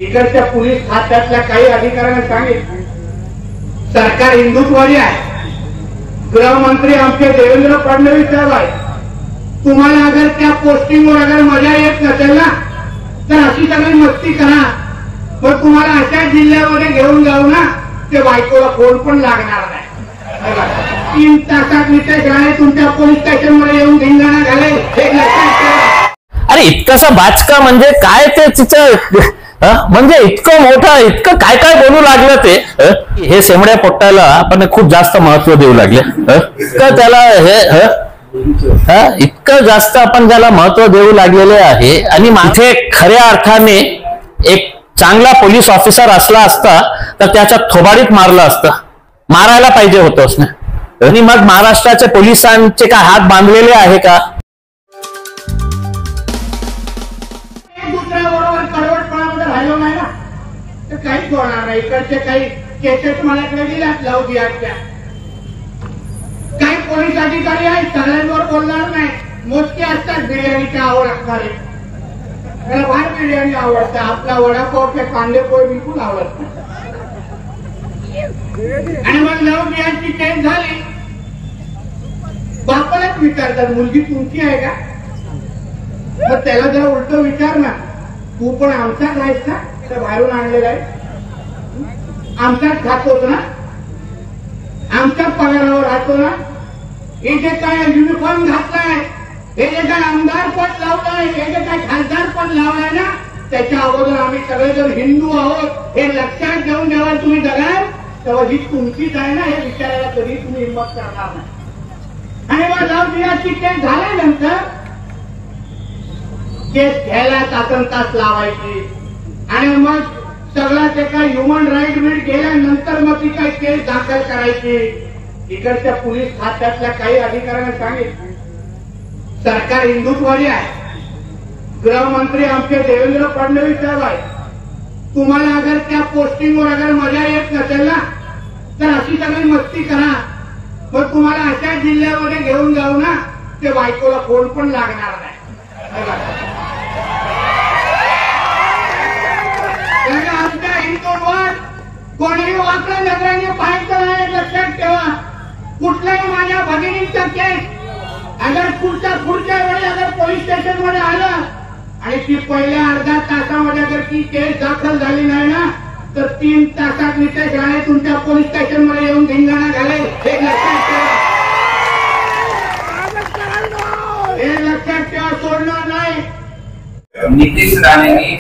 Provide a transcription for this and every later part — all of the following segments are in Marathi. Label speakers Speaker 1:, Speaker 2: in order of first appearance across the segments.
Speaker 1: इकडच्या पोलीस खात्यातल्या काही अधिकाऱ्यांना सांगितलं सरकार हिंदुत्ववादी आहे, गृहमंत्री आमचे देवेंद्र फडणवीस साहेब आहे, तुम्हाला अगर त्या पोस्टिंगवर अगर मजा येत नसेल ना तर अशी सगळी मस्ती करा, पण तुम्हाला अशा जिल्ह्यामध्ये घेऊन जाऊ ना ते बायकोला फोन पण लागणार नाही। 3 तासात नितेश राणे तुमच्या पोलीस स्टेशन मध्ये येऊन धिंगाणा घालेल हे लक्षात ठेवा।
Speaker 2: अरे इतकासा बाचका म्हणजे काय ते तिचं म्हणजे इतकं मोठं इतकं काय काय बोलू लागलं ते हे सेमड्या पोट्टाला आपण खूप जास्त महत्व देऊ लागले, इतकं त्याला हे इतकं जास्त आपण त्याला महत्व देऊ लागलेले आहे। आणि माथे खऱ्या अर्थाने एक चांगला पोलीस ऑफिसर असला असता तर त्याच्या थोबाडीत मारलं असतं, मारायला पाहिजे होतं उसने। आणि मग महाराष्ट्राच्या पोलिसांचे काय हात बांधलेले आहे का?
Speaker 1: दुसऱ्याबरोबर कडवटपणामध्ये राहिलो नाही ना तर काहीच होणार नाही। इकडचे काही केसेस माझ्याकडे दिल्यात लावू दियाच्या, काही पोलीस अधिकारी आहेत सगळ्यांवर बोलणार नाही, मोजके असतात बिर्याणीच्या आवड असणारे, त्याला फार बिर्याणी आवडतं, आपला वडापावचे कांदेपोहे बिलकुल आवडत नाही। आणि मग लावू दियाची केस झाली बापालाच विचारतात मुलगी तुमची आहे का, मग त्याला जरा उलट विचार ना, तू पण आमचाच आहेस ना, तर बाहेरून आणलेला आहे, आमचाच खातोस ना, आमच्याच पगारावर राहतो ना, हे जे काय युनिफॉर्म घातलाय, हे जे काय आमदार पद लावलंय, हे जे काय खासदार पद लावलंय ना, त्याच्या अगोदर आम्ही सगळेजण हिंदू आहोत हे लक्षात घेऊन जेव्हा तुम्ही जगाल तेव्हा ही तुमचीच आहे ना हे विचारायला कधी तुम्ही हिंमत करणार नाही। आणि मग लावण्याची केस झाल्यानंतर केस घ्यायला तासन-तास लावायची आणि मग सगळं ते काय ह्युमन राईट बीट गेल्यानंतर मग ती काही केस दाखल करायची। इकडच्या पोलीस खात्यातल्या काही अधिकाऱ्यांना सांगितलं सरकार हिंदुत्ववादी आहे, गृहमंत्री आमचे देवेंद्र फडणवीस साहेब आहे, तुम्हाला अगर त्या पोस्टिंगवर अगर मजा येत नसेल ना तर अशी सगळी मस्ती करा, पण तुम्हाला अशा जिल्ह्यामध्ये घेऊन जाऊ ना ते बायकोला फोन पण लागणार नाही। आमच्या हिंदूंवर कोणीही वाकडा नजरेने पाहायचं नाही, लक्षात ठेवा। कुठल्याही माझ्या भगिनीचा केस अगर पुढच्या वेळी अगर पोलीस स्टेशन मध्ये आलं आणि ती पहिल्या अर्ध्या तासामध्ये जर ती केस दाखल झाली नाही ना तर 3 तासात नितेश राणे तुमच्या पोलीस स्टेशन मध्ये येऊन धिंगाणा घालेल हे लक्षात ठेवा, हे लक्षात ठेवा, सोडणार नाही।
Speaker 3: नितेश राणेंनी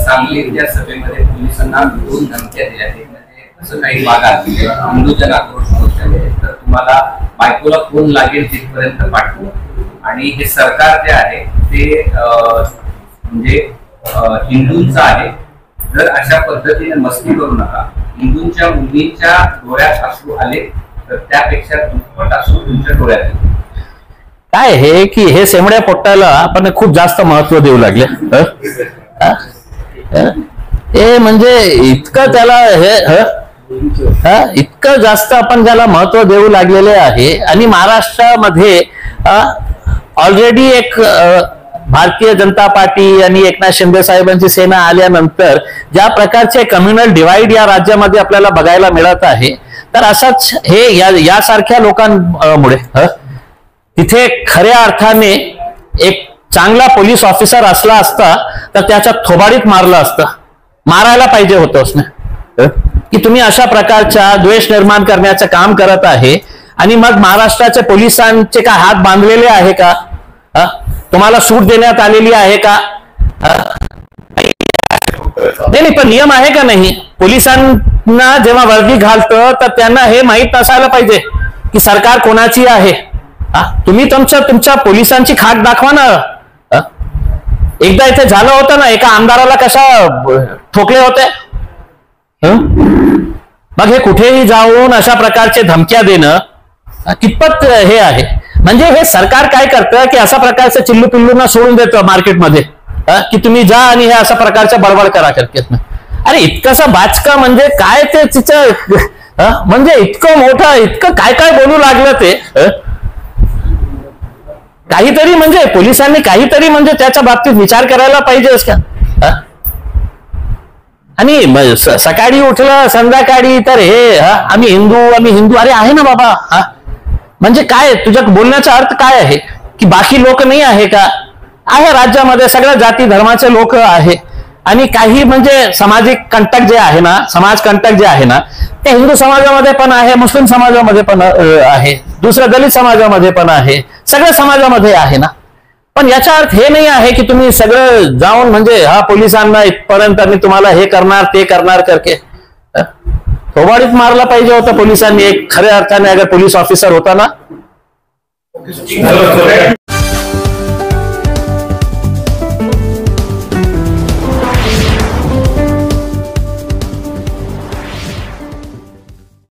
Speaker 3: सांगलीच्या सभेमध्ये पोलिसांना 2 धमक्या दिल्या आहेत, म्हणजे असं काही वागात हिंदूजन आक्रोश मोर्चाने तर तुम्हाला बायकोला फोन लागेल तिथपर्यंत पाठवू, आणि हे सरकार जे आहे ते म्हणजे हिंदूंचं आहे, जर अशा पद्धतीने मस्ती करू नका, हिंदूंच्या मुलींच्या डोळ्यात अश्रू आले तर त्यापेक्षा दुप्पट अश्रू तुमच्या डोळ्यात येईल।
Speaker 2: काय हे की हे सेमड्या पोट्टाला आपण खूप जास्त महत्व देऊ लागले, हे म्हणजे इतकं त्याला हे इतकं जास्त आपण त्याला महत्व देऊ लागलेले आहे। आणि महाराष्ट्रामध्ये ऑलरेडी एक भारतीय जनता पार्टी आणि एकनाथ शिंदे साहेबांची सेना आल्यानंतर ज्या प्रकारचे कम्युनल डिवाइड या राज्यामध्ये आपल्याला बघायला मिळत आहे, तर असाच हे यासारख्या लोकांमुळे तिथे खऱ्या अर्थाने एक चांगला पोलीस ऑफिसर असला असता तर त्याच्या थोबाडीत मारलं असतं, मारायला पाहिजे होतं उसने। की तुम्ही अशा प्रकारच्या द्वेष निर्माण करण्याचं काम करत आहे आणि मग महाराष्ट्राच्या पोलिसांचे काय हात बांधलेले आहे का? तुम्हाला सूट देण्यात आलेली आहे का? नाही, पण नियम आहे का नाही? पोलिसांना जेव्हा वर्दी घालतं तर त्यांना हे माहित नसायला पाहिजे की सरकार कोणाची आहे। तुम्ही तुमच्या पोलिसांची खाक दाखवा ना। एकदा इथे झालं होतं ना, एका आमदाराला कशा ठोकले होते, मग हे कुठेही जाऊन अशा प्रकारचे धमक्या देणं कितपत हे आहे? म्हणजे हे सरकार काय करतं की अशा प्रकारचे चिल्लू पिल्लूंना सोडून देतं मार्केटमध्ये की तुम्ही जा आणि हे अशा प्रकारच्या बडबड करा करकेत। अरे इतकासा बाचका म्हणजे काय ते तिचं म्हणजे इतकं मोठं इतकं काय काय बोलू लागलं ते काहीतरी म्हणजे पोलिसांनी काहीतरी म्हणजे त्याच्या बाबतीत विचार करायला पाहिजे का? आणि सकाळी उठलं संध्याकाळी तर हे आम्ही हिंदू अरे आहे ना बाबा. म्हणजे काय तुझ्या बोलण्याचा अर्थ काय आहे की बाकी लोक नाही आहे का? आहे, राज्यामध्ये सगळ्या जाती धर्माचे लोक आहे आणि काही म्हणजे सामाजिक कंटक जे आहे ना, समाज कंटक जे आहे ना, ते हिंदू समाजामध्ये पण आहे, मुस्लिम समाजामध्ये पण आहे, दुसऱ्या दलित समाजामध्ये पण आहे, सगळ्या समाजामध्ये आहे ना. पण याचा अर्थ हे नाही आहे की तुम्ही सगळं जाऊन म्हणजे पोलिसांना इथपर्यंत मी तुम्हाला हे करणार ते करणार करके थोबाडीत मारला पाहिजे होता पोलिसांनी एक खऱ्या अर्थाने अगर पोलीस ऑफिसर होता ना.